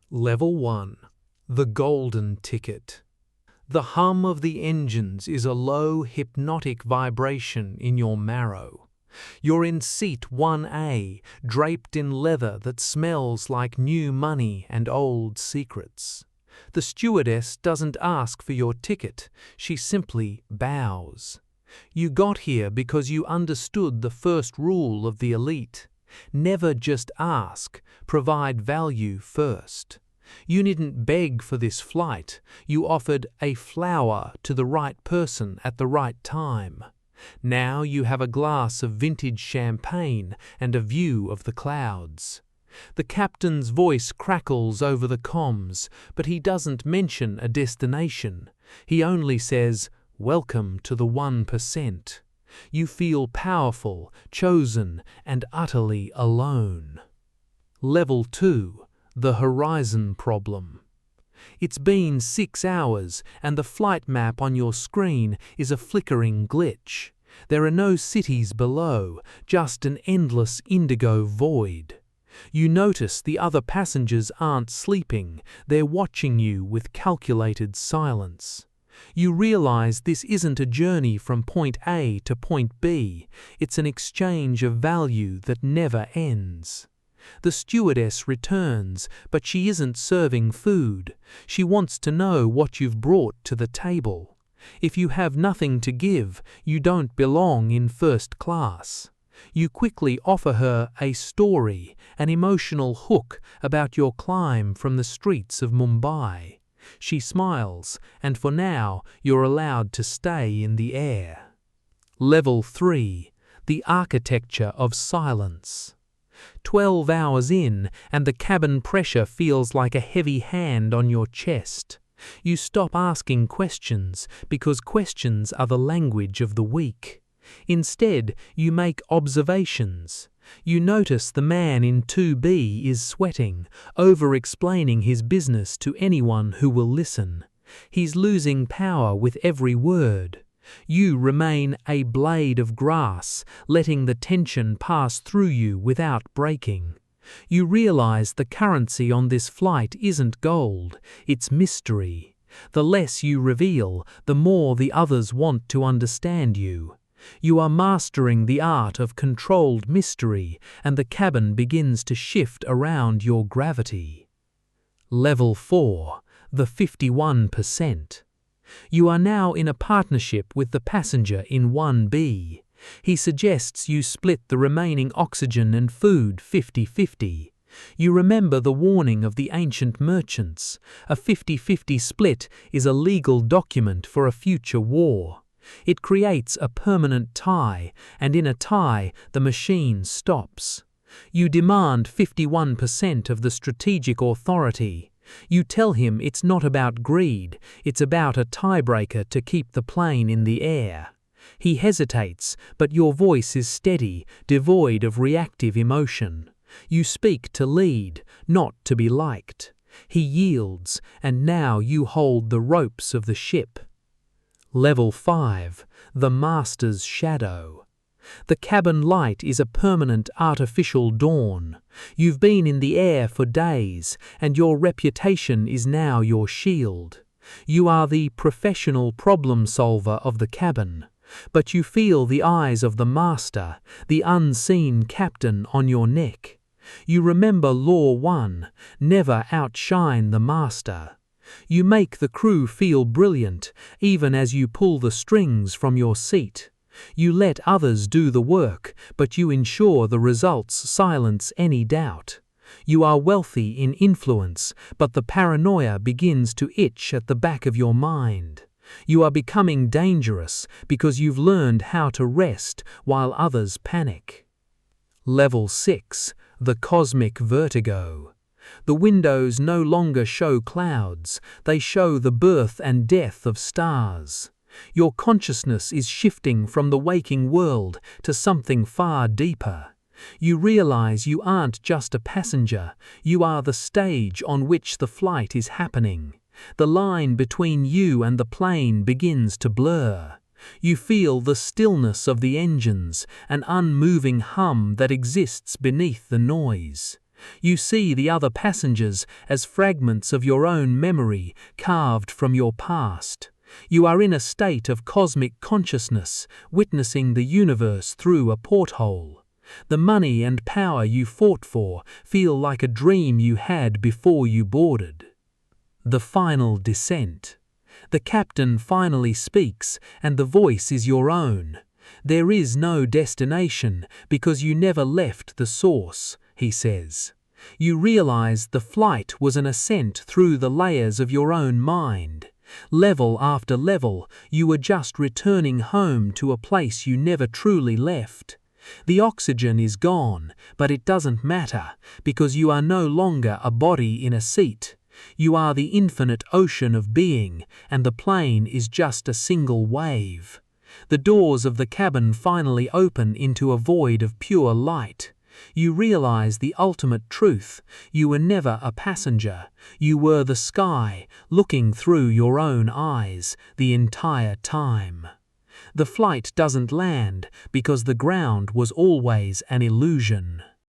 Level 1. The Golden Ticket. The hum of the engines is a low, hypnotic vibration in your marrow. You're in seat 1A, draped in leather that smells like new money and old secrets. The stewardess doesn't ask for your ticket, she simply bows. You got here because you understood the first rule of the elite. Never just ask, provide value first. You didn't beg for this flight, you offered a flower to the right person at the right time. Now you have a glass of vintage champagne and a view of the clouds. The captain's voice crackles over the comms, but he doesn't mention a destination. He only says, "Welcome to the 1%. You feel powerful, chosen, and utterly alone. Level 2. The Horizon Problem. It's been 6 hours, and the flight map on your screen is a flickering glitch. There are no cities below, just an endless indigo void. You notice the other passengers aren't sleeping, they're watching you with calculated silence. You realize this isn't a journey from point A to point B, it's an exchange of value that never ends. The stewardess returns, but she isn't serving food. She wants to know what you've brought to the table. If you have nothing to give, you don't belong in first class. You quickly offer her a story, an emotional hook about your climb from the streets of Mumbai. She smiles, and for now, you're allowed to stay in the air. Level 3. The Architecture of Silence. 12 hours in, and the cabin pressure feels like a heavy hand on your chest. You stop asking questions, because questions are the language of the weak. Instead, you make observations. You notice the man in 2B is sweating, over-explaining his business to anyone who will listen. He's losing power with every word. You remain a blade of grass, letting the tension pass through you without breaking. You realize the currency on this flight isn't gold, it's mystery. The less you reveal, the more the others want to understand you. You are mastering the art of controlled mystery, and the cabin begins to shift around your gravity. Level 4. The 51%. You are now in a partnership with the passenger in 1B. He suggests you split the remaining oxygen and food 50-50. You remember the warning of the ancient merchants. A 50-50 split is a legal document for a future war. It creates a permanent tie, and in a tie, the machine stops. You demand 51% of the strategic authority. You tell him it's not about greed, it's about a tiebreaker to keep the plane in the air. He hesitates, but your voice is steady, devoid of reactive emotion. You speak to lead, not to be liked. He yields, and now you hold the ropes of the ship. Level 5. The Master's Shadow. The cabin light is a permanent artificial dawn. You've been in the air for days, and your reputation is now your shield. You are the professional problem solver of the cabin, but you feel the eyes of the master, the unseen captain on your neck. You remember Law 1, never outshine the master. You make the crew feel brilliant, even as you pull the strings from your seat. You let others do the work, but you ensure the results silence any doubt. You are wealthy in influence, but the paranoia begins to itch at the back of your mind. You are becoming dangerous because you've learned how to rest while others panic. Level 6. The Cosmic Vertigo. The windows no longer show clouds, they show the birth and death of stars. Your consciousness is shifting from the waking world to something far deeper. You realize you aren't just a passenger, you are the stage on which the flight is happening. The line between you and the plane begins to blur. You feel the stillness of the engines, an unmoving hum that exists beneath the noise. You see the other passengers as fragments of your own memory carved from your past. You are in a state of cosmic consciousness, witnessing the universe through a porthole. The money and power you fought for feel like a dream you had before you boarded. The final descent. The captain finally speaks, and the voice is your own. There is no destination because you never left the source, he says. You realize the flight was an ascent through the layers of your own mind. Level after level, you were just returning home to a place you never truly left. The oxygen is gone, but it doesn't matter, because you are no longer a body in a seat. You are the infinite ocean of being, and the plane is just a single wave. The doors of the cabin finally open into a void of pure light. You realize the ultimate truth. You were never a passenger. You were the sky, looking through your own eyes the entire time. The flight doesn't land because the ground was always an illusion.